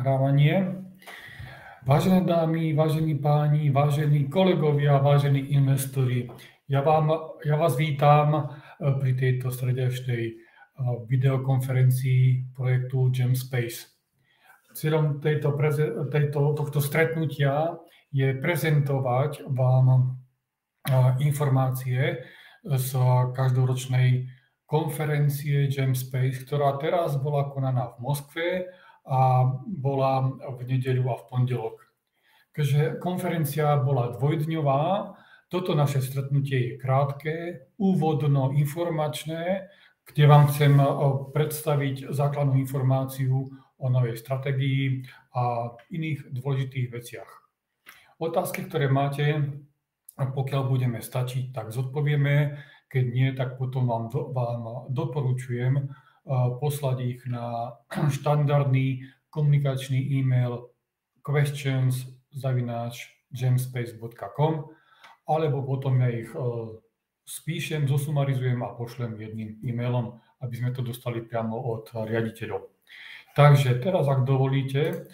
nahrávanie. Vážené dámy, vážení páni, vážení kolegovia, vážení investori, ja vás vítam pri tejto stredečnej videokonferencii projektu GemSpace. Cieľom tohto stretnutia je prezentovať vám informácie z každoročnej konferencie GemSpace, ktorá teraz bola konaná v Moskve a bola v nedeľu a v pondelok. Keďže konferencia bola dvojdňová, toto naše stretnutie je krátke, úvodno-informačné, kde vám chcem predstaviť základnú informáciu o novej stratégii a iných dôležitých veciach. Otázky, ktoré máte, pokiaľ budeme stačiť, tak zodpovieme. Keď nie, tak potom vám doporučujem poslať ich na štandardný komunikačný e-mail questions@gemspace.com alebo potom ja ich spíšem, zosumarizujem a pošlem jedným e-mailom, aby sme to dostali priamo od riaditeľov. Takže teraz, ak dovolíte,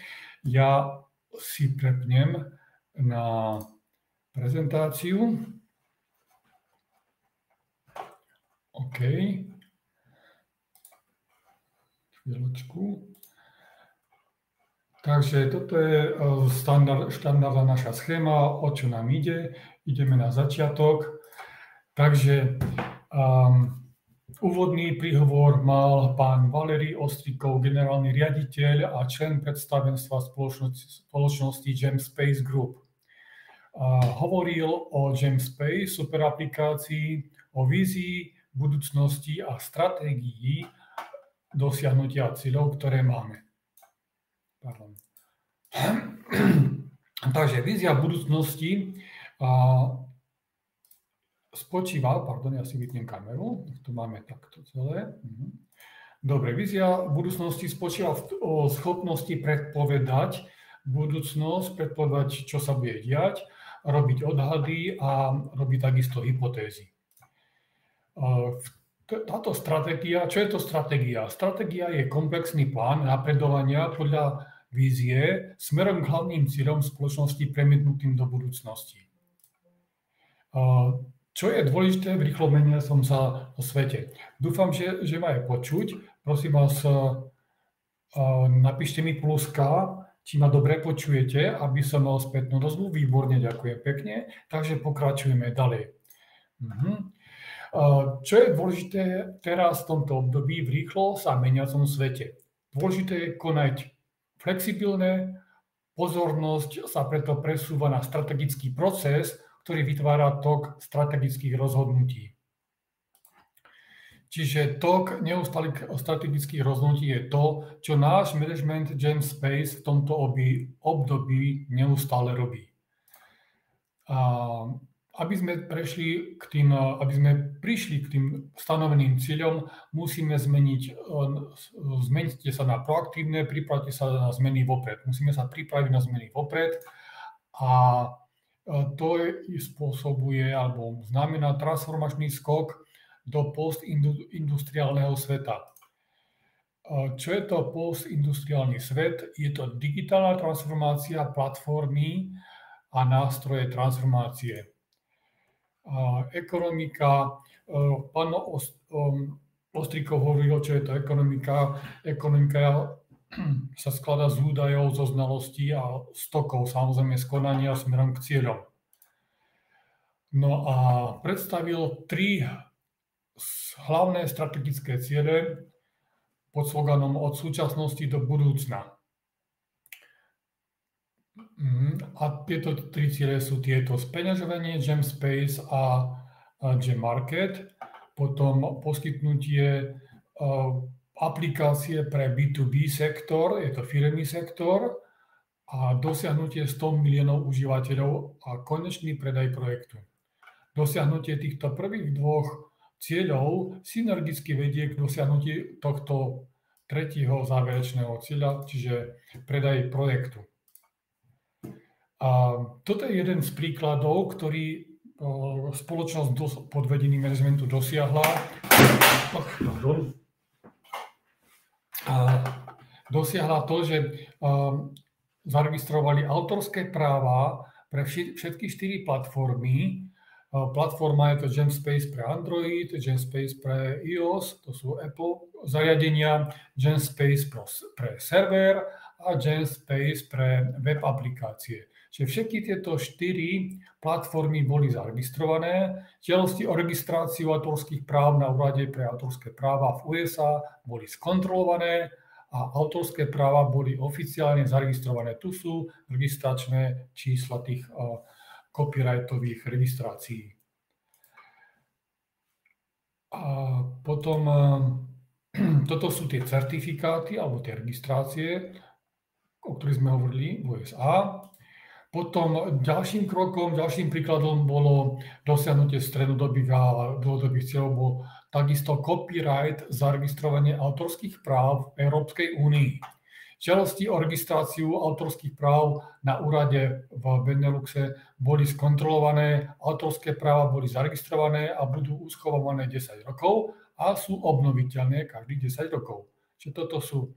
ja si prepnem na prezentáciu. OK. Chvíľočku. Takže toto je štandardná naša schéma, o čo nám ide. Ideme na začiatok. Takže úvodný príhovor mal pán Valerij Ostrikov, generálny riaditeľ a člen predstavenstva spoločnosti GemSpace Group. Hovoril o GemSpace, super aplikácii, o vízii, budúcnosti a stratégii dosiahnutia cieľov, ktoré máme. Pardon. Takže vízia budúcnosti spočíva, ja si vypnem kameru, tu máme takto celé. Dobre, vízia budúcnosti spočíva o schopnosti predpovedať budúcnosť, predpovedať, čo sa bude diať, robiť odhady a robiť takisto hypotézy. Táto stratégia, čo je to stratégia? Stratégia je komplexný plán napredovania podľa vízie smerom k hlavným cieľom spoločnosti premietnutým do budúcnosti. Čo je dôležité, rýchlo menil som sa o svete. Dúfam, že ma je počuť. Prosím vás, napíšte mi pluska, či ma dobre počujete, aby som mal spätnú odozvu. Výborne, ďakujem pekne. Takže pokračujeme ďalej. Čo je dôležité teraz v tomto období v rýchlo sa meniacom svete? Dôležité je konať flexibilné, pozornosť sa preto presúva na strategický proces, ktorý vytvára tok strategických rozhodnutí. Čiže tok neustálých strategických rozhodnutí je to, čo náš management GemSpace v tomto období neustále robí. Aby sme prišli k tým stanoveným cieľom, musíme zmeňte sa na proaktívne, pripravte sa na zmeny vopred. Musíme sa pripraviť na zmeny vopred a to spôsobuje alebo znamená transformačný skok do postindustriálneho sveta. Čo je to postindustriálny svet? Je to digitálna transformácia, platformy a nástroje transformácie. Ekonomika, pán Ostrikov hovoril, čo je to ekonomika. Ekonomika sa skladá z údajov, zo znalostí a z tokov, samozrejme z konania smerom k cieľom. No a predstavil 3 hlavné strategické ciele pod sloganom od súčasnosti do budúcna. A tieto 3 ciele sú tieto: speňažovanie GemSpace a GemMarket, potom poskytnutie aplikácie pre B2B sektor, je to firemný sektor, a dosiahnutie 100 miliónov užívateľov a konečný predaj projektu. Dosiahnutie týchto prvých 2 cieľov synergicky vedie k dosiahnutiu tohto 3. záverečného cieľa, čiže predaj projektu. A toto je jeden z príkladov, ktorý spoločnosť pod vedením managementu dosiahla. dosiahla to, že zaregistrovali autorské práva pre všetky 4 platformy. Platforma je to Gemspace pre Android, Gemspace pre iOS, to sú Apple zariadenia, Gemspace pre server a Gemspace pre web aplikácie. Čiže všetky tieto 4 platformy boli zaregistrované. Žiadosti o registráciu autorských práv na úrade pre autorské práva v USA boli skontrolované a autorské práva boli oficiálne zaregistrované. Tu sú registračné čísla tých copyrightových registrácií. A potom toto sú tie certifikáty alebo tie registrácie, o ktorých sme hovorili v USA. Potom ďalším krokom, ďalším príkladom bolo dosiahnutie strednodobých a dlhodobých cieľov, bol takisto copyright, zaregistrovanie autorských práv v Európskej únii. Žiadosti o registráciu autorských práv na úrade v Beneluxe boli skontrolované, autorské práva boli zaregistrované a budú uschované 10 rokov a sú obnoviteľné každých 10 rokov. Čiže toto sú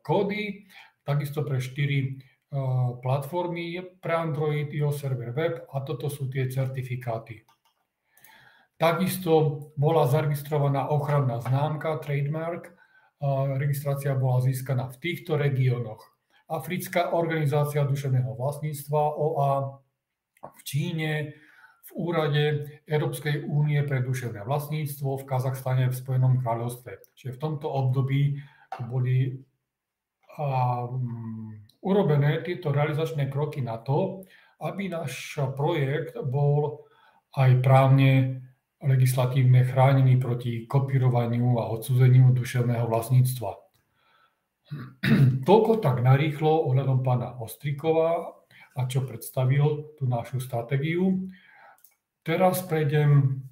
kódy, takisto pre 4 platformy, pre Android, iOS server web a toto sú tie certifikáty. Takisto bola zaregistrovaná ochranná známka, trademark. Registrácia bola získaná v týchto regiónoch. Africká organizácia duševného vlastníctva OA, v Číne, v úrade Európskej únie pre duševné vlastníctvo, v Kazachstane, v Spojenom kráľovstve. Čiže v tomto období boli urobené tieto realizačné kroky na to, aby náš projekt bol aj právne legislatívne chránený proti kopírovaniu a odcudzeniu duševného vlastníctva. Toľko tak narýchlo ohľadom pána Ostrikova a čo predstavil tú našu stratégiu. Teraz prejdem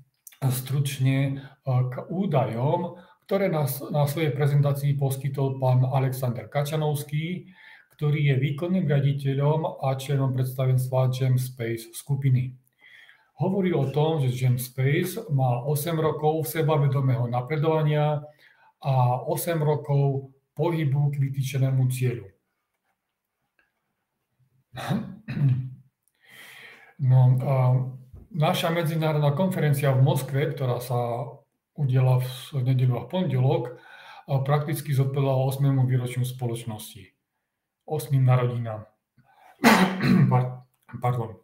stručne k údajom, ktoré na svojej prezentácii poskytol pán Alexander Kačanovský, ktorý je výkonným riaditeľom a členom predstavenstva Gemspace skupiny. Hovorí o tom, že Gemspace má 8 rokov sebavedomého napredovania a 8 rokov pohybu k vytýčenému cieľu. Naša medzinárodná konferencia v Moskve, ktorá sa udiala v nedeľu a v pondelok, prakticky zodpovedala 8. výročiu spoločnosti. 8. narodinám. Pardon.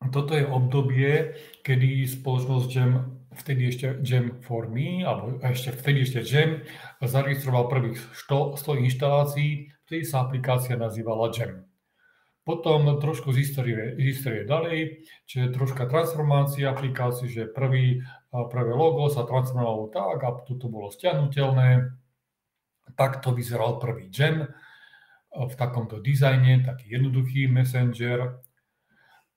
Toto je obdobie, kedy spoločnosť vtedy ešte Gem for Me, alebo vtedy ešte Gem, zaregistroval prvých 100 inštalácií, vtedy sa aplikácia nazývala Gem. Potom trošku z histórie ďalej, čiže troška transformácia aplikácií, že prvé logo sa transformovalo tak a toto bolo stiahnuteľné. Takto vyzeral prvý Gem v takomto dizajne, taký jednoduchý messenger.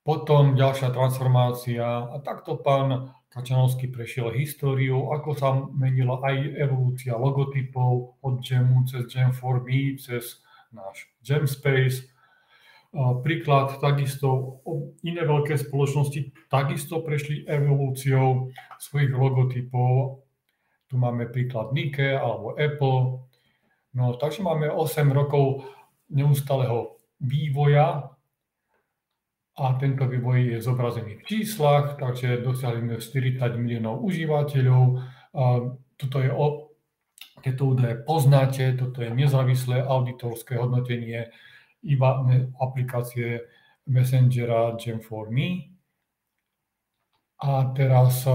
Potom ďalšia transformácia a takto pán Kačanovský prešiel históriou, ako sa menila aj evolúcia logotypov od Gemu cez Gem for Me, cez náš Gemspace. Príklad, takisto iné veľké spoločnosti takisto prešli evolúciou svojich logotypov. Tu máme príklad Nike alebo Apple. No, takže máme 8 rokov neustáleho vývoja a tento vývoj je zobrazený v číslach, takže dosiahli sme 40 miliónov užívateľov. Tieto údaje poznáte, toto je nezávislé auditorské hodnotenie iba aplikácie Messengera Gem for Me. A teraz,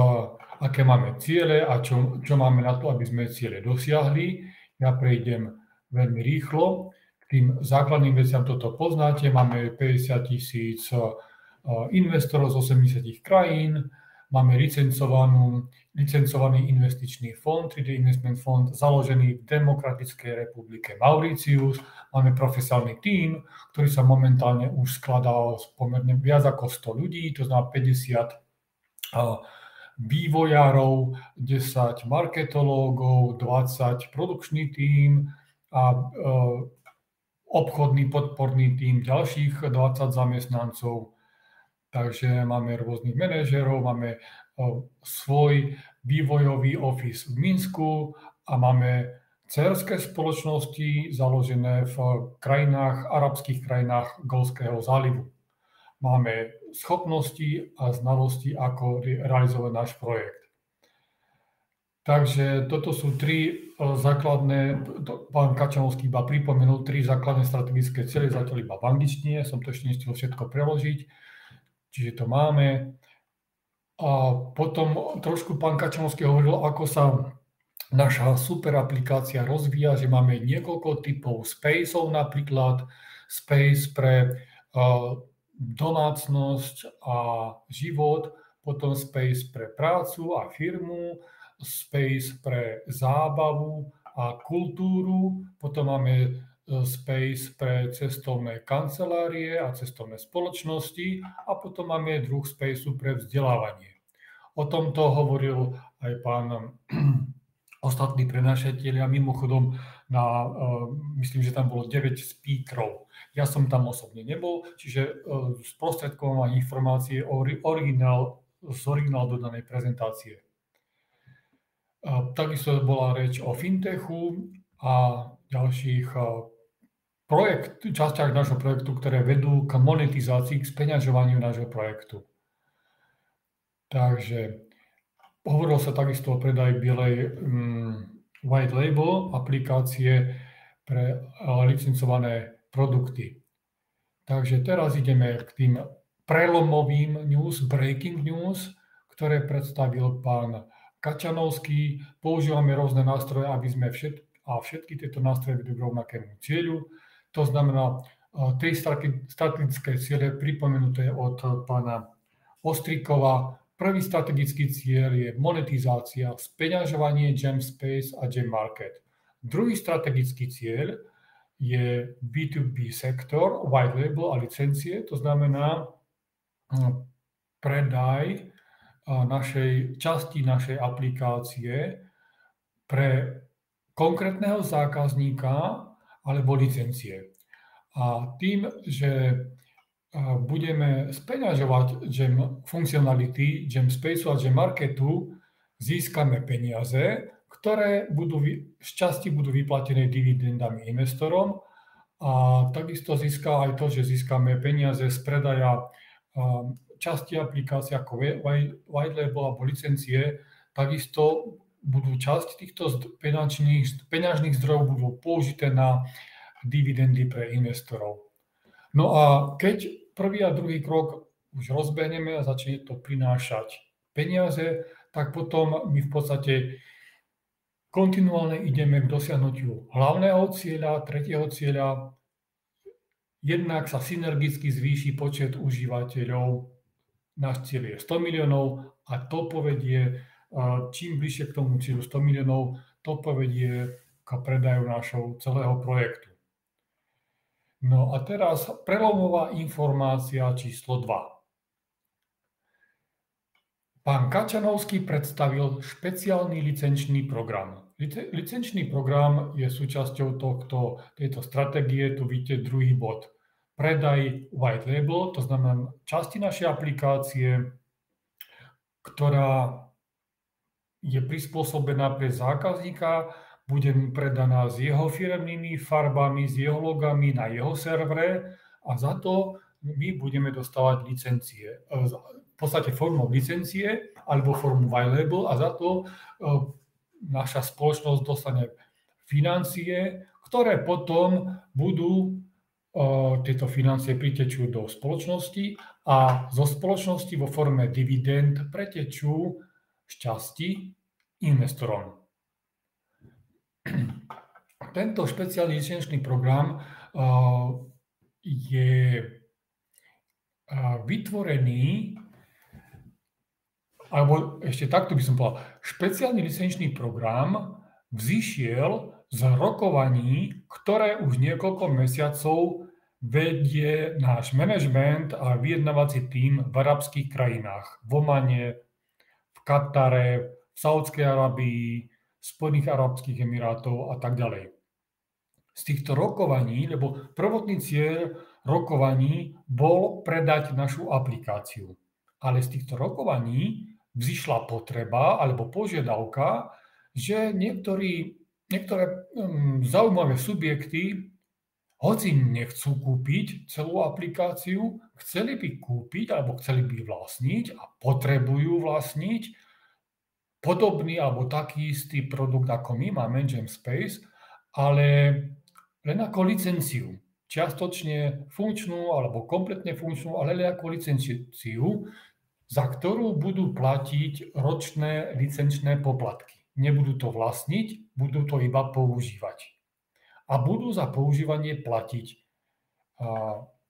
aké máme ciele a čo máme na to, aby sme ciele dosiahli. Ja prejdem veľmi rýchlo. K tým základným veciam toto poznáte. Máme 50 000 investorov z 80 krajín. Máme licencovaný investičný fond, 3D Investment Fond, založený v Demokratickej republike Mauritius. Máme profesionálny tím, ktorý sa momentálne už skladá z pomerne viac ako 100 ľudí, to znamená 50 vývojárov, 10 marketológov, 20 produkčný tím a obchodný podporný tím ďalších 20 zamestnancov. Takže máme rôznych manažérov, máme svoj vývojový office v Minsku a máme dcérske spoločnosti založené v arabských krajinách Golského zálivu. Máme schopnosti a znalosti, ako realizovať náš projekt. Takže toto sú tri základné, pán Kačanovský iba pripomenul, tri základné strategické cieľe, zatiaľ iba v angličtine, som to ešte nestihol všetko preložiť, čiže to máme. A potom trošku pán Kačanovský hovoril, ako sa naša super aplikácia rozvíja, že máme niekoľko typov spaceov, napríklad space pre domácnosť a život, potom space pre prácu a firmu, space pre zábavu a kultúru, potom máme space pre cestovné kancelárie a cestovné spoločnosti a potom máme druh spaceu pre vzdelávanie. O tomto hovoril aj pán ostatní prenášatelia, mimochodom myslím, že tam bolo 9 speakerov. Ja som tam osobne nebol, čiže sprostredkovám informácie z originál dodanej prezentácie. Takisto bola reč o fintechu a ďalších častiach nášho projektu, ktoré vedú k monetizácii, k speňažovaniu nášho projektu. Takže hovorilo sa takisto o predaji bielej white label aplikácie pre licencované produkty. Takže teraz ideme k tým prelomovým news, breaking news, ktoré predstavil pán Kačanovský. Používame rôzne nástroje, aby sme všetky tieto nástroje vedú k rovnakému cieľu. To znamená, tri strategické ciele pripomenuté od pána Ostrikova. Prvý strategický cieľ je monetizácia, speňažovanie GemSpace a GemMarket. Druhý strategický cieľ je B2B sektor, white label a licencie, to znamená predaj časti našej aplikácie pre konkrétneho zákazníka alebo licencie. A tým, že budeme speňažovať funkcionality GemSpaceu a GemMarketu, získame peniaze, ktoré z časti budú vyplatené dividendami investorom a takisto získa aj to, že získame peniaze z predaja časti aplikácie ako white label alebo licencie, takisto budú časť týchto peňažných zdrojov budú použité na dividendy pre investorov. No a keď prvý a druhý krok už rozbehneme a začne to prinášať peniaze, tak potom my v podstate kontinuálne ideme k dosiahnutiu hlavného cieľa, tretieho cieľa. Jednak sa synergicky zvýši počet užívateľov. Náš cieľ je 100 miliónov a to povedie, čím bližšie k tomu cieľu 100 miliónov, to povedie k predaju našho celého projektu. No a teraz prelomová informácia číslo 2. Pán Kačanovský predstavil špeciálny licenčný program. Licenčný program je súčasťou tejto stratégie, tu vidíte druhý bod. Predaj white label, to znamená časti našej aplikácie, ktorá je prispôsobená pre zákazníka, bude mu predaná s jeho firemnými farbami, s jeho logami na jeho servere a za to my budeme dostávať licencie. V podstate formou licencie alebo formou white label a za to naša spoločnosť dostane financie, ktoré potom tieto financie pritečú do spoločnosti a zo spoločnosti vo forme dividend pretečú šťastí investorom. Tento špeciálny licenčný program je vytvorený, alebo ešte takto by som povedal, špeciálny licenčný program vzišiel z rokovaní, ktoré už niekoľko mesiacov vedie náš manažment a vyjednávací tím v arabských krajinách, v Omane, v Katare, v Saúdskej Arabii, Spojených arabských emirátov a tak ďalej. Z týchto rokovaní, lebo prvotný cieľ rokovaní bol predať našu aplikáciu, ale z týchto rokovaní vzýšla potreba alebo požiadavka, že niektoré zaujímavé subjekty, hoci nechcú kúpiť celú aplikáciu, chceli by kúpiť alebo chceli by vlastniť a potrebujú vlastniť podobný alebo taký istý produkt, ako my máme, GemSpace, ale len ako licenciu. Čiastočne funkčnú alebo kompletne funkčnú, ale len ako licenciu, za ktorú budú platiť ročné licenčné poplatky. Nebudú to vlastniť, budú to iba používať. A budú za používanie platiť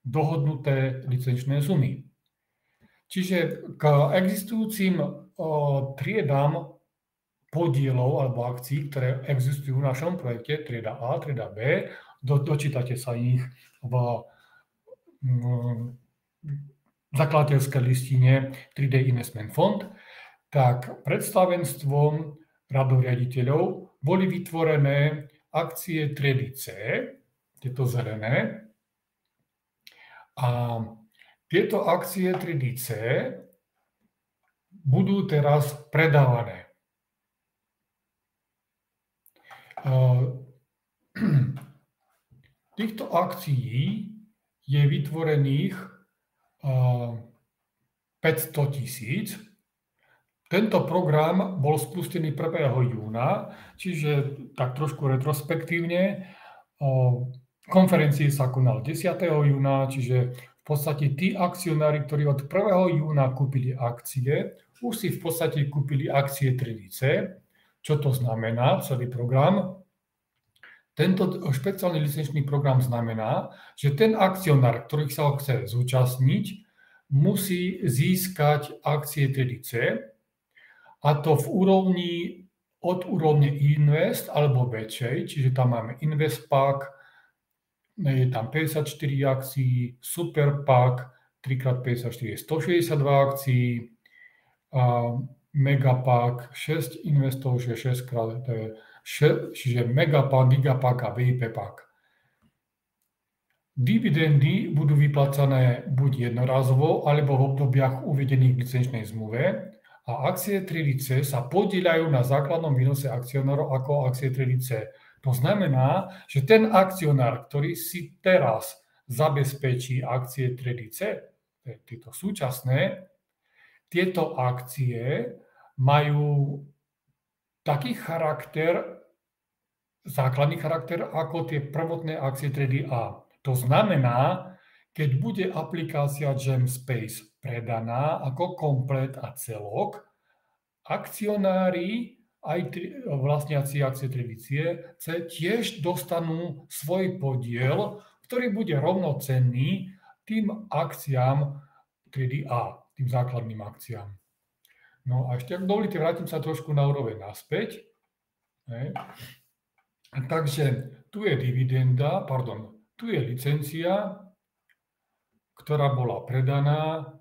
dohodnuté licenčné sumy. Čiže k existujúcim triedám podielov alebo akcií, ktoré existujú v našom projekte, trieda A, trieda B, dočítate sa ich v zakladateľskej listine 3D Investment Fund, tak predstavenstvom radov riaditeľov boli vytvorené akcie triedy C, tieto zelené, a tieto akcie triedy C budú teraz predávané. Týchto akcií je vytvorených 500 000. Tento program bol spustený 1. júna, čiže tak trošku retrospektívne. Konferencie sa konala 10. júna, čiže v podstate tí akcionári, ktorí od 1. júna kúpili akcie, už si v podstate kúpili akcie triedy C. Čo to znamená, celý program? Tento špeciálny licenčný program znamená, že ten akcionár, ktorý sa ho chce zúčastniť, musí získať akcie triedy C, a to v úrovni od úrovne Invest alebo väčšej, čiže tam máme Invest Pack, je tam 54 akcií, Super Pack 3x54 je 162 akcií, Megapack 6 investov, že 6 krát, čiže Megapack, Gigapack a VIP Pack. Dividendy budú vyplácané buď jednorazovo, alebo v obdobiach uvedených v licenčnej zmluve, a akcie triedy C sa podieľajú na základnom výnose akcionárov ako akcie triedy C. To znamená, že ten akcionár, ktorý si teraz zabezpečí akcie triedy C, tieto súčasné, tieto akcie majú taký charakter, základný charakter, ako tie prvotné akcie triedy A. To znamená, keď bude aplikácia GemSpace predaná ako komplet a celok, akcionári, aj vlastniaci akcie triedy C, tiež dostanú svoj podiel, ktorý bude rovnocenný tým akciám triedy A, tým základným akciám. No a ešte, ak dovolíte, vrátim sa trošku na úroveň naspäť. Takže tu je dividenda, tu je licencia, ktorá bola predaná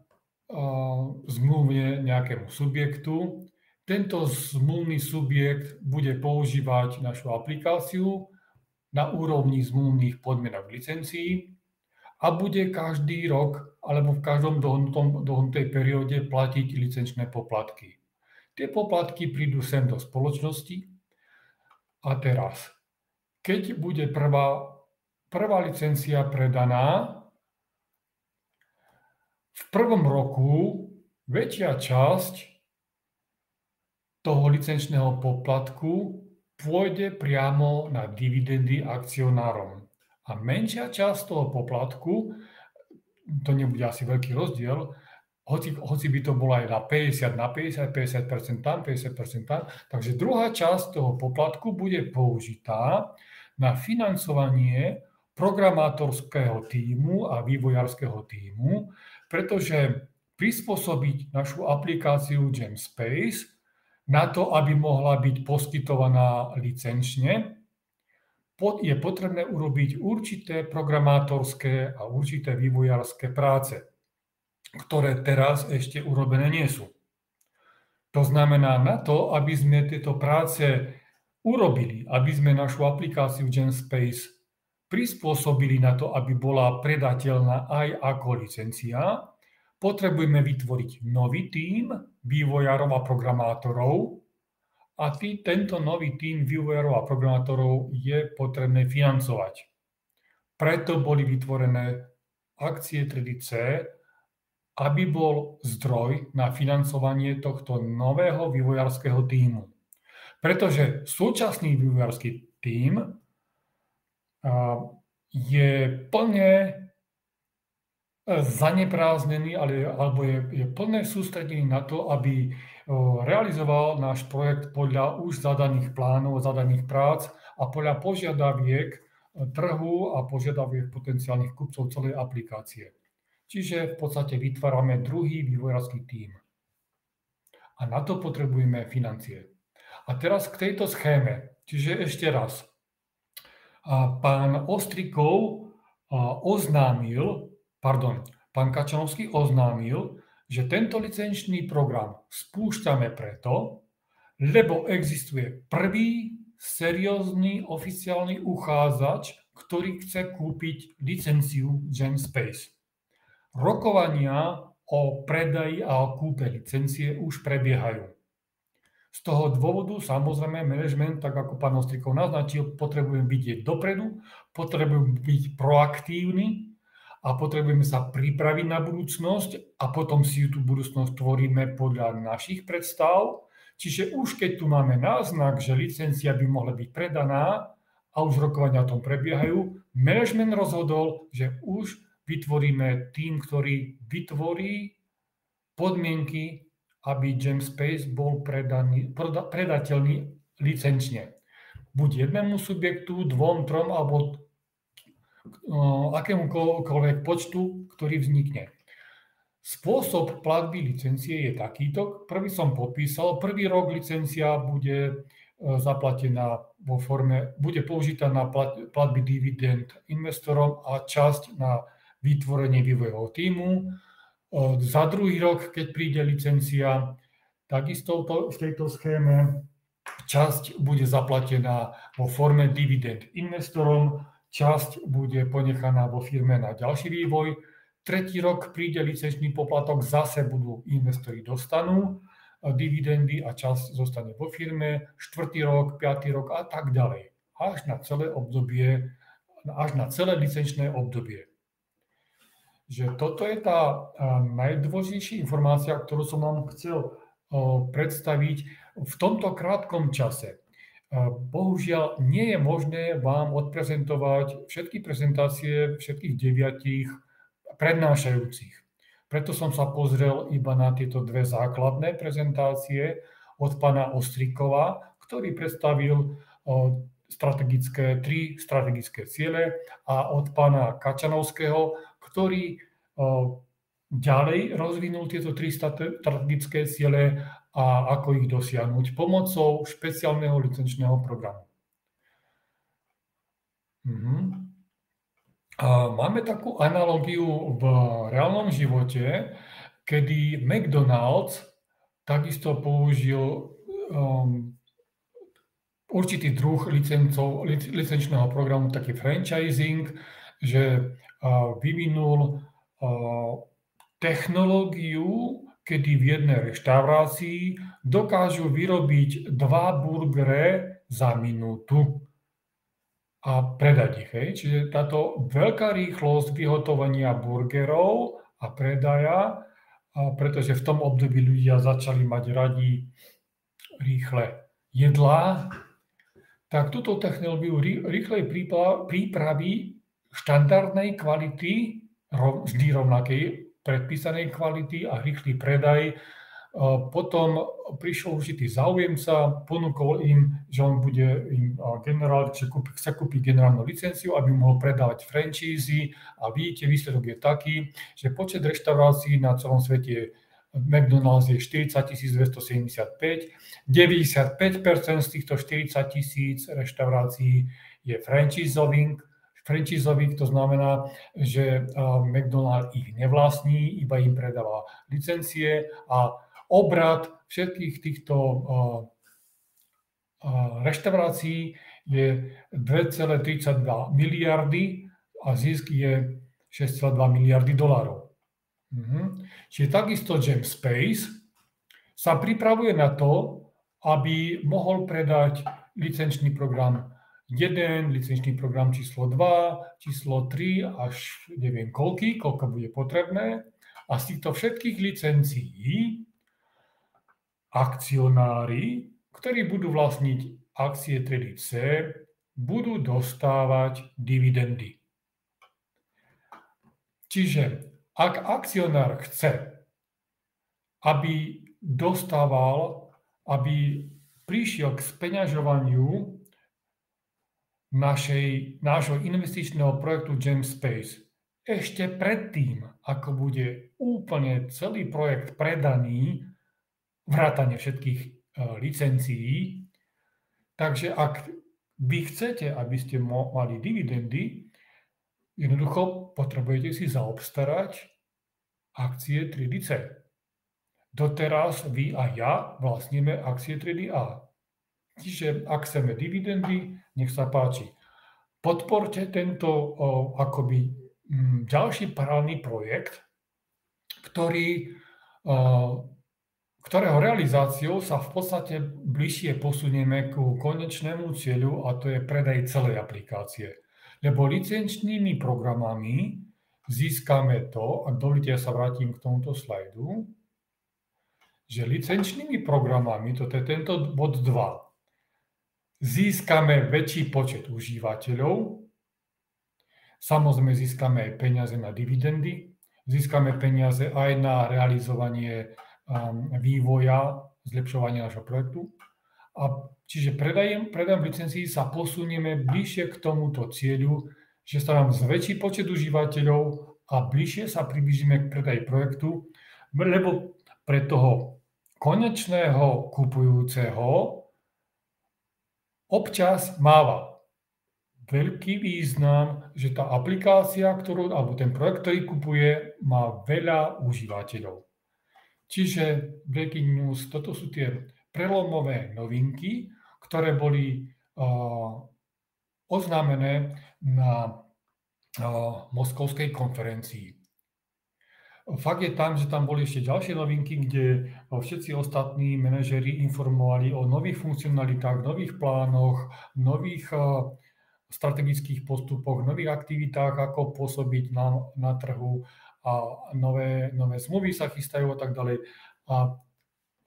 zmluvne nejakému subjektu. Tento zmluvný subjekt bude používať našu aplikáciu na úrovni zmluvných podmienok licencií a bude každý rok alebo v každom dohodnutej perióde platiť licenčné poplatky. Tie poplatky prídu sem do spoločnosti a teraz, keď bude prvá licencia predaná, v prvom roku väčšia časť toho licenčného poplatku pôjde priamo na dividendy akcionárom. A menšia časť toho poplatku, to nebude asi veľký rozdiel, hoci by to bolo aj na 50 na 50, 50% tam, 50% tam, takže druhá časť toho poplatku bude použitá na financovanie programátorského tímu a vývojárskeho tímu, pretože prispôsobiť našu aplikáciu GemSpace na to, aby mohla byť poskytovaná licenčne, je potrebné urobiť určité programátorské a určité vývojárske práce, ktoré teraz ešte urobené nie sú. To znamená, na to, aby sme tieto práce urobili, aby sme našu aplikáciu GemSpace prispôsobili na to, aby bola predateľná aj ako licencia, potrebujeme vytvoriť nový tím vývojárov a programátorov a tento nový tím vývojárov a programátorov je potrebné financovať. Preto boli vytvorené akcie triedy C, aby bol zdroj na financovanie tohto nového vývojárskeho tímu. Pretože súčasný vývojársky tím je plne zaneprázdnený, alebo je plne sústredený na to, aby realizoval náš projekt podľa už zadaných plánov, zadaných prác a podľa požiadaviek trhu a požiadaviek potenciálnych kupcov celej aplikácie. Čiže v podstate vytvárame druhý vývojársky tím. A na to potrebujeme financie. A teraz k tejto schéme. Čiže ešte raz. Pán Kačanovský oznámil, že tento licenčný program spúšťame preto, lebo existuje prvý seriózny oficiálny uchádzač, ktorý chce kúpiť licenciu GemSpace. Rokovania o predaji a o kúpe licencie už prebiehajú. Z toho dôvodu samozrejme management, tak ako pán Ostrikov naznačil, potrebujeme vidieť dopredu, potrebujeme byť proaktívni a potrebujeme sa pripraviť na budúcnosť a potom si tú budúcnosť tvoríme podľa našich predstav. Čiže už keď tu máme náznak, že licencia by mohla byť predaná a už rokovania o tom prebiehajú, management rozhodol, že už vytvoríme tím, ktorý vytvorí podmienky, aby GemSpace bol predateľný licenčne. Buď jednému subjektu, dvom, trom alebo akémukoľvek počtu, ktorý vznikne. Spôsob platby licencie je takýto. Prvý som popísal. Prvý rok licencia bude zaplatená bude použitá na platby dividend investorom a časť na vytvorenie vývojového tímu. Za druhý rok, keď príde licencia, takisto v tejto schéme časť bude zaplatená vo forme dividend investorom, časť bude ponechaná vo firme na ďalší vývoj. Tretí rok príde licenčný poplatok, zase budú investori dostanú dividendy a časť zostane vo firme. Štvrtý rok, piatý rok a tak ďalej. Až na celé licenčné obdobie. Že toto je tá najdôležitejšia informácia, ktorú som vám chcel predstaviť v tomto krátkom čase. Bohužiaľ, nie je možné vám odprezentovať všetky prezentácie všetkých 9 prednášajúcich. Preto som sa pozrel iba na tieto dve základné prezentácie od pána Ostrikova, ktorý predstavil tri strategické ciele, a od pána Kačanovského, ktorý ďalej rozvinul tieto tri strategické ciele a ako ich dosiahnuť pomocou špeciálneho licenčného programu. Máme takú analogiu v reálnom živote, kedy McDonald's takisto použil určitý druh licenčného programu, taký franchising, že vyvinul technológiu, kedy v jednej reštaurácii dokážu vyrobiť 2 burgere za minútu a predať ich. Čiže táto veľká rýchlosť vyhotovenia burgerov a predaja, pretože v tom období ľudia začali mať radi rýchle jedlá, tak túto technológiu rýchlej prípravy štandardnej kvality, vždy rovnakej predpísanej kvality a rýchly predaj. Potom prišiel určitý záujemca, ponúkol im, že on bude im chce kúpiť generálnu licenciu, aby mohol predávať franchízy, a vidíte, výsledok je taký, že počet reštaurácií na celom svete McDonald's je 40 275, 95% z týchto 40 000 reštaurácií je franchisových, to znamená, že McDonald's ich nevlastní, iba im predáva licencie, a obrat všetkých týchto reštaurácií je 2,32 miliardy a zisk je 6,2 miliardy dolárov. Čiže takisto Gemspace sa pripravuje na to, aby mohol predať licenčný program 1, licenčný program číslo 2, číslo 3 až neviem koľko bude potrebné. A z týchto všetkých licencií akcionári, ktorí budú vlastniť akcie triedy C, budú dostávať dividendy. Čiže ak akcionár chce, aby dostával, aby prišiel k speňažovaniu nášho investičného projektu Gemspace ešte predtým, ako bude úplne celý projekt predaný, vrátane všetkých licencií. Takže ak vy chcete, aby ste mali dividendy, jednoducho potrebujete si zaobstarať akcie triedy C. Doteraz vy a ja vlastníme akcie triedy A. Čiže ak chceme dividendy, nech sa páči. Podporte tento akoby ďalší paralelný projekt, ktorého realizáciou sa v podstate bližšie posunieme ku konečnému cieľu, a to je predaj celej aplikácie. Lebo licenčnými programami získame to, ak dovolíte, ja sa vrátim k tomuto slajdu, že licenčnými programami, toto je tento bod 2, získame väčší počet užívateľov, samozrejme získame aj peniaze na dividendy, získame peniaze aj na realizovanie vývoja, zlepšovania nášho projektu. A čiže predajom licencií sa posunieme bližšie k tomuto cieľu, že sa nám zväčší počet užívateľov a bližšie sa priblížime k predaji projektu, lebo pre toho konečného kupujúceho občas máva veľký význam, že tá aplikácia, alebo ten projekt, ktorý kupuje, má veľa užívateľov. Čiže breaking news, toto sú tie prelomové novinky, ktoré boli oznámené na moskovskej konferencii. Fakt je tam, že tam boli ešte ďalšie novinky, kde všetci ostatní manažeri informovali o nových funkcionalitách, nových plánoch, nových strategických postupoch, nových aktivitách, ako pôsobiť na trhu, a nové zmluvy sa chystajú a tak ďalej. A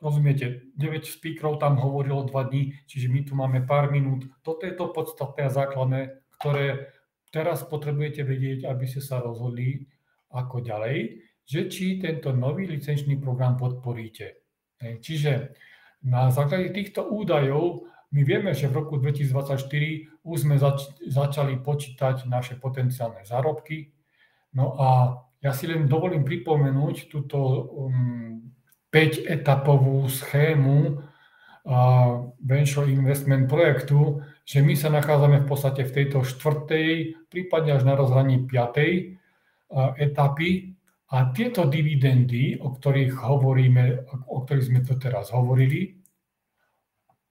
rozumiete, 9 speakerov tam hovorilo 2 dní, čiže my tu máme pár minút. Toto je to podstatné a základné, ktoré teraz potrebujete vedieť, aby ste sa rozhodli, ako ďalej, že či tento nový licenčný program podporíte. Čiže na základe týchto údajov my vieme, že v roku 2024 už sme začali počítať naše potenciálne zárobky. No a ja si len dovolím pripomenúť túto 5-etapovú schému venture investment projektu, že my sa nachádzame v podstate v tejto 4., prípadne až na rozhraní 5. etapy. A tieto dividendy, o ktorých sme to teraz hovorili,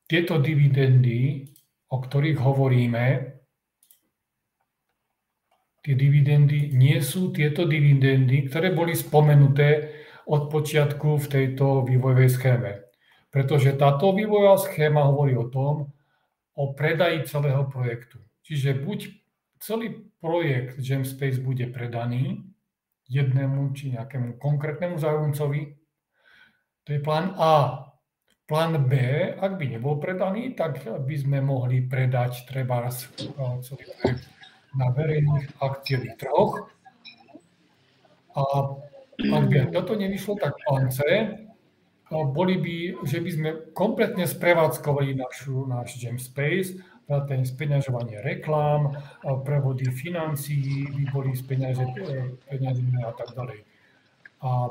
tieto dividendy, o ktorých hovoríme, tie dividendy nie sú tieto dividendy, ktoré boli spomenuté od počiatku v tejto vývojovej schéme. Pretože táto vývojová schéma hovorí o tom, o predaji celého projektu. Čiže buď celý projekt Gemspace bude predaný jednému či nejakému konkrétnemu záujemcovi, to je plán A. Plán B, ak by nebol predaný, tak by sme mohli predať trebárs celý projekt na verejných akciových trhoch. A ak by toto nevyšlo, tak plán C boli by, že by sme kompletne sprevádzkovali náš Gemspace, vrátane speňažovanie reklám, prevody financií by boli speňažené a tak ďalej. A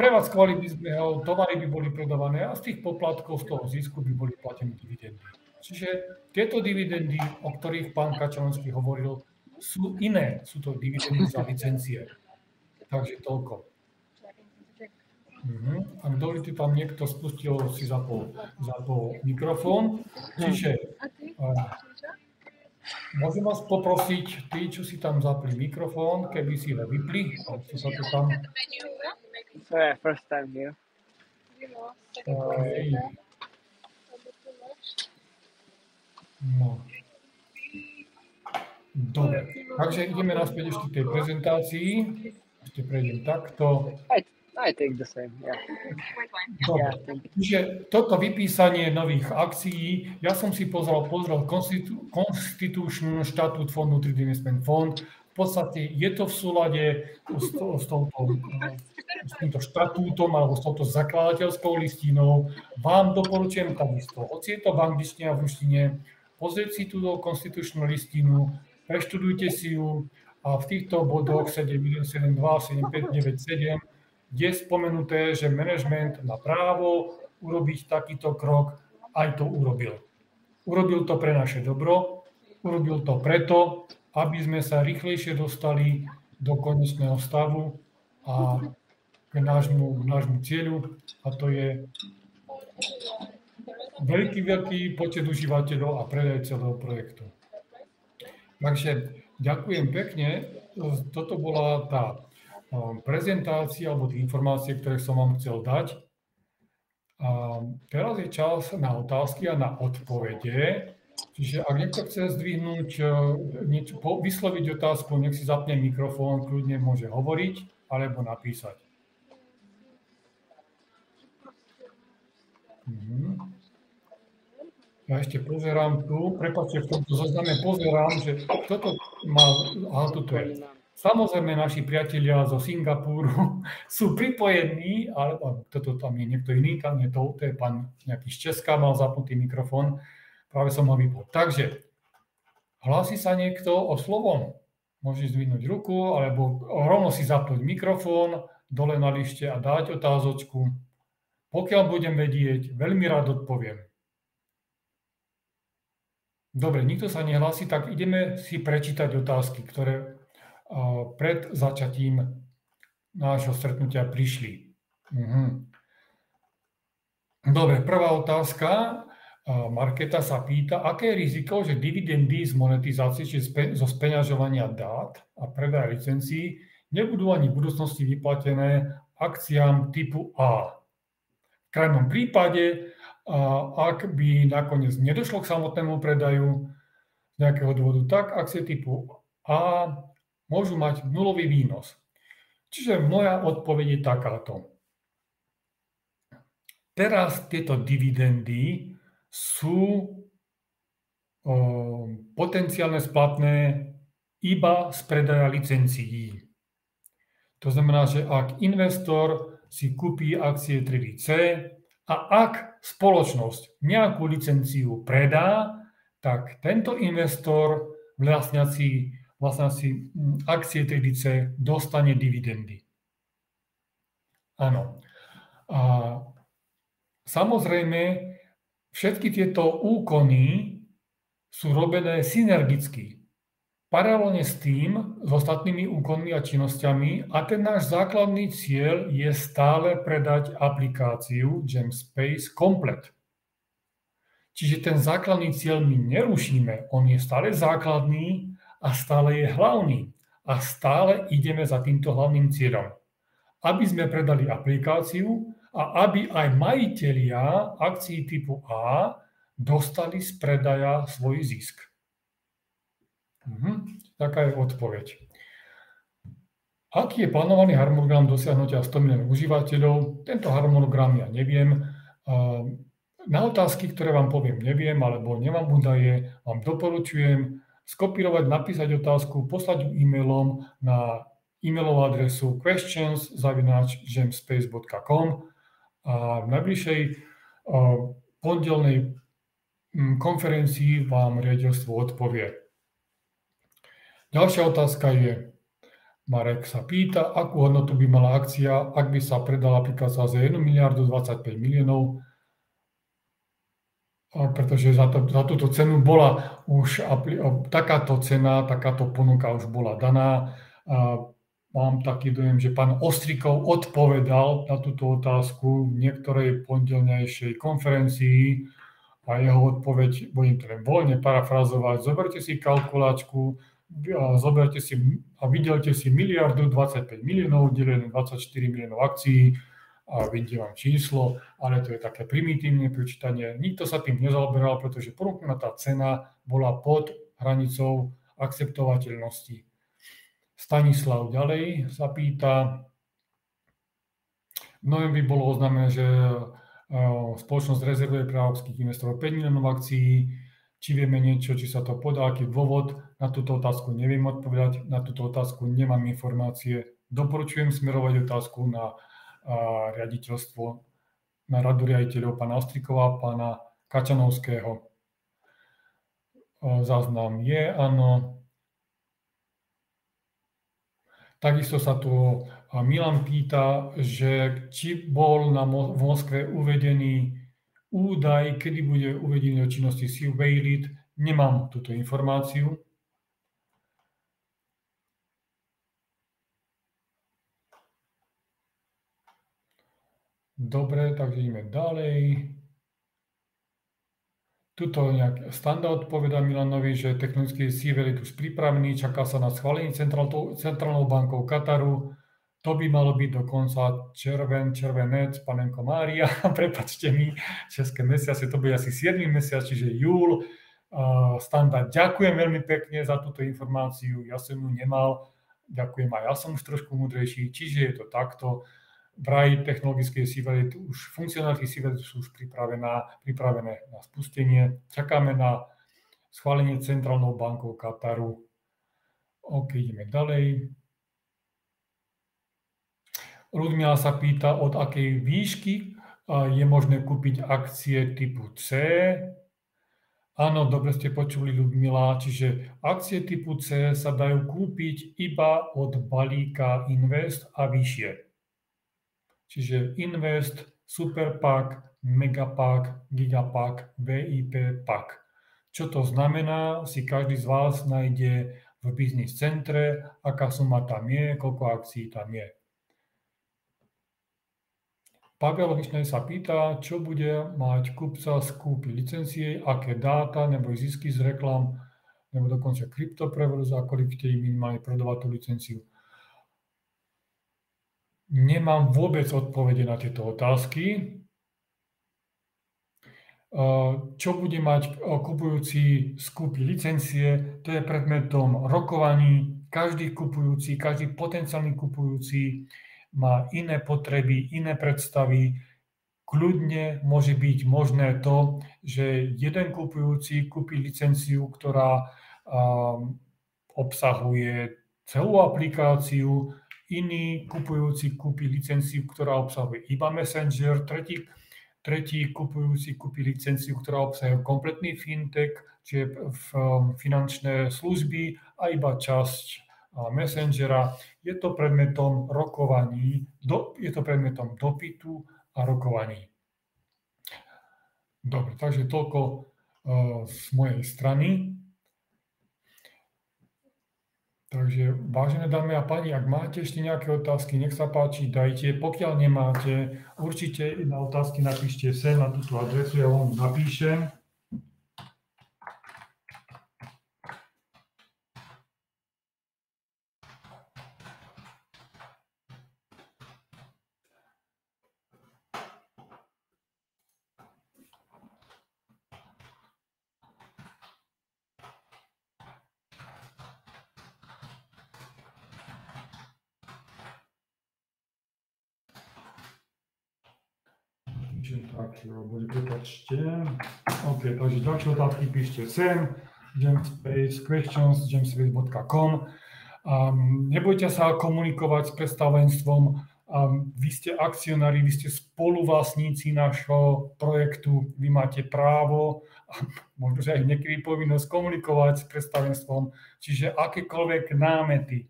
prevádzkovali by sme ho, tovary by boli predávané a z tých poplatkov, z toho zisku by boli platené dividendy. Čiže tieto dividendy, o ktorých pán Kačalenský hovoril, sú iné. Sú to dividendy za licencie. Takže toľko. Ak dovolíte, tam niekto spustil, si zapol mikrofón. Čiže Môžem vás poprosiť, tí, čo si tam zapli mikrofón, keby si ho vypli, ste sa to tam... So yeah, first time here. Okay. No. Dobre, takže ideme naspäť ešte k tej prezentácii. Ešte prejdem takto. I take the same, yeah. Dobre, čiže toto vypísanie nových akcií, ja som si pozrel Constitution štatút fondu Trade Investment Fund. V podstate je to v súlade s týmto štatútom alebo s touto zakladateľskou listinou. Vám doporučujem takisto, hoci je to v angličtine a v ruštine, pozrieť si túto konštitučnú listinu, preštudujte si ju a v týchto bodoch 7.1.7.2, 7.5.9.7 je spomenuté, že manažment má právo urobiť takýto krok, aj to urobil. Urobil to pre naše dobro, urobil to preto, aby sme sa rýchlejšie dostali do konečného stavu a k nášmu cieľu, a to je veľký počet užívateľov a predaj celého projektu. Takže ďakujem pekne. Toto bola tá prezentácia alebo tie informácie, ktoré som vám chcel dať. A teraz je čas na otázky a na odpovede. Čiže ak niekto chce zdvihnúť, vysloviť otázku, nech si zapne mikrofón, kľudne môže hovoriť alebo napísať. Ja ešte pozerám tu, prepáčte, v tomto zozname pozerám, že toto má, aha, toto je. Samozrejme, naši priatelia zo Singapúru sú pripojení, ale toto tam je niekto iný, tam je to je pán nejaký z Česka, mal zapnutý mikrofón, práve som ho vypol. Takže, hlási sa niekto o slovo? Môžeš zdvihnúť ruku, alebo rovno si zapnúť mikrofón, dole na lište a dať otázočku. Pokiaľ budem vedieť, veľmi rád odpoviem. Dobre, nikto sa nehlási, tak ideme si prečítať otázky, ktoré pred začatím nášho stretnutia prišli. Dobre, prvá otázka. Marketa sa pýta, aké je riziko, že dividendy z monetizácie, čiže zo speňažovania dát a predaja licencií, nebudú ani v budúcnosti vyplatené akciám typu A. V krajnom prípade, ak by nakoniec nedošlo k samotnému predaju z nejakého dôvodu, tak akcie typu A môžu mať nulový výnos. Čiže moja odpoveď je takáto. Teraz tieto dividendy sú potenciálne splatné iba z predaja licencií. To znamená, že ak investor si kúpi akcie 3DC a ak spoločnosť nejakú licenciu predá, tak tento investor vlastniaci akcie 3DC dostane dividendy. Áno. A samozrejme, všetky tieto úkony sú robené synergicky. Paralelne s tým, s ostatnými úkonmi a činnosťami, a ten náš základný cieľ je stále predať aplikáciu GemSpace komplet. Čiže ten základný cieľ my nerušíme, on je stále základný a stále je hlavný. A stále ideme za týmto hlavným cieľom. Aby sme predali aplikáciu a aby aj majitelia akcií typu A dostali z predaja svoj zisk. Taká je odpoveď. Aký je plánovaný harmonogram dosiahnutia 100 miliónov užívateľov? Tento harmonogram ja neviem. Na otázky, ktoré vám poviem, neviem, alebo nemám údaje, vám doporučujem skopírovať, napísať otázku, poslať ju e-mailom na e-mailovú adresu questions@gemspace.com a v najbližšej pondelnej konferencii vám riaditeľstvo odpovie. Ďalšia otázka je, Marek sa pýta, akú hodnotu by mala akcia, ak by sa predala aplikácia za 1 miliardu 25 miliónov, pretože za túto cenu bola už takáto cena, takáto ponuka už bola daná. Mám taký dojem, že pán Ostrikov odpovedal na túto otázku v niektorej pondelnejšej konferencii A jeho odpoveď, budem to len voľne parafrazovať, zoberte si kalkulačku, zoberte si a vydelte si 1,025 miliónov delené 24 miliónov akcií a vidíte vám číslo, ale to je také primitívne prečítanie. Nikto sa tým nezaoberal, pretože ponúknutá tá cena bola pod hranicou akceptovateľnosti. Stanislav ďalej sa pýta, v novembri bolo oznámené, že spoločnosť rezervuje pre európskych investorov 5 miliónov akcií. Či vieme niečo, či sa to podá, aký dôvod? Na túto otázku neviem odpovedať, na túto otázku nemám informácie. Doporučujem smerovať otázku na riaditeľstvo, na radu riaditeľov pána Ostrikova a pána Kačanovského. Záznam je, áno. Takisto sa tu Milan pýta, že či bol v Moskve uvedený údaj, kedy bude uvedený do činnosti SeaWayLead. Nemám túto informáciu. Dobre, takže ideme ďalej. Tuto nejak Standa odpovedá Milanovi, že technologický SeaWayLead už pripravený, čaká sa na schválenie centrálnou bankou Kataru. To by malo byť dokonca červenec, panenko Mária, prepáčte mi, české mesiace, to bude asi 7. mesiac, čiže júl. Standa, ďakujem veľmi pekne za túto informáciu, ja som ju nemal, ďakujem aj ja som už trošku múdrejší, čiže je to takto. Vraj technologické SeaWayLead, už funkcionality SeaWayLead sú už pripravené na spustenie. Čakáme na schválenie centrálnou bankou Kataru. OK, ideme ďalej. Ľudmila sa pýta, od akej výšky je možné kúpiť akcie typu C. Áno, dobre ste počuli, Ľudmila, čiže akcie typu C sa dajú kúpiť iba od balíka Invest a vyššie. Čiže Invest, Superpak, Megapak, Gigapak, VIP Pak. Čo to znamená, si každý z vás nájde v Business Centre, aká suma tam je, koľko akcií tam je. Pavel Lišnej sa pýta, čo bude mať kupca z kúpy licencie, aké dáta nebo zisky z reklam, nebo dokonca kryptoprevoz a kolik chcete minimálne prodávať tú licenciu. Nemám vôbec odpovede na tieto otázky. Čo bude mať kupujúci z kúpy licencie, to je predmetom rokovaní. Každý kupujúci, každý potenciálny kupujúci má iné potreby, iné predstavy. Kľudne môže byť možné to, že jeden kupujúci kúpi licenciu, ktorá obsahuje celú aplikáciu, iný kupujúci kúpi licenciu, ktorá obsahuje iba Messenger, tretí kupujúci kúpi licenciu, ktorá obsahuje kompletný fintech, čiže finančné služby a iba časť Messengera. Je to predmetom rokovaní, je to predmetom dopytu a rokovaní. Dobre, takže toľko z mojej strany. Takže, vážené dámy a páni, ak máte ešte nejaké otázky, nech sa páči, dajte. Pokiaľ nemáte, určite na otázky napíšte sem na túto adresu, ja vám napíšem. Tak, boli, prepáčte. OK, takže ďalšie otázky píšte sem, jamespace.questions@jamespace.com. Nebojte sa komunikovať s predstavenstvom. Vy ste akcionári, vy ste spoluvlastníci našho projektu, vy máte právo, možno že aj niekedy povinnosť komunikovať s predstavenstvom, čiže akékoľvek námety,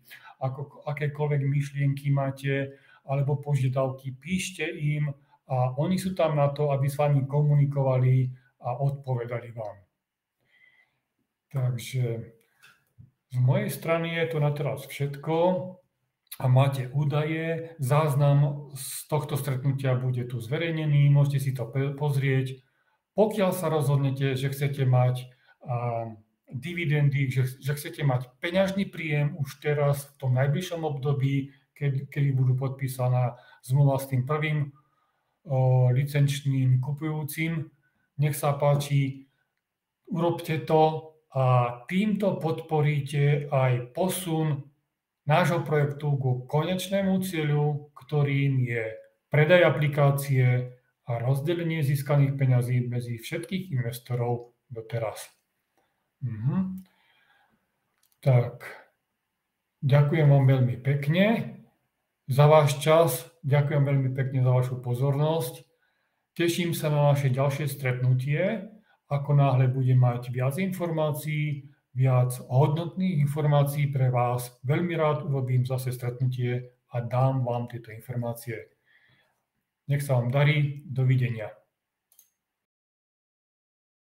akékoľvek myšlienky máte, alebo požiadavky, píšte im, a oni sú tam na to, aby s vami komunikovali a odpovedali vám. Takže z mojej strany je to na teraz všetko a máte údaje. Záznam z tohto stretnutia bude tu zverejnený, môžete si to pozrieť Pokiaľ sa rozhodnete, že chcete mať dividendy, že chcete mať peňažný príjem už teraz v tom najbližšom období, kedy budú podpísaná zmluva s tým prvým licenčným kupujúcim, nech sa páči, urobte to a týmto podporíte aj posun nášho projektu ku konečnému cieľu, ktorým je predaj aplikácie a rozdelenie získaných peňazí medzi všetkých investorov doteraz. Tak, ďakujem vám veľmi pekne za váš čas, ďakujem veľmi pekne za vašu pozornosť. Teším sa na naše ďalšie stretnutie. Ako náhle budem mať viac informácií, viac hodnotných informácií pre vás, veľmi rád urobím zase stretnutie a dám vám tieto informácie. Nech sa vám darí, dovidenia.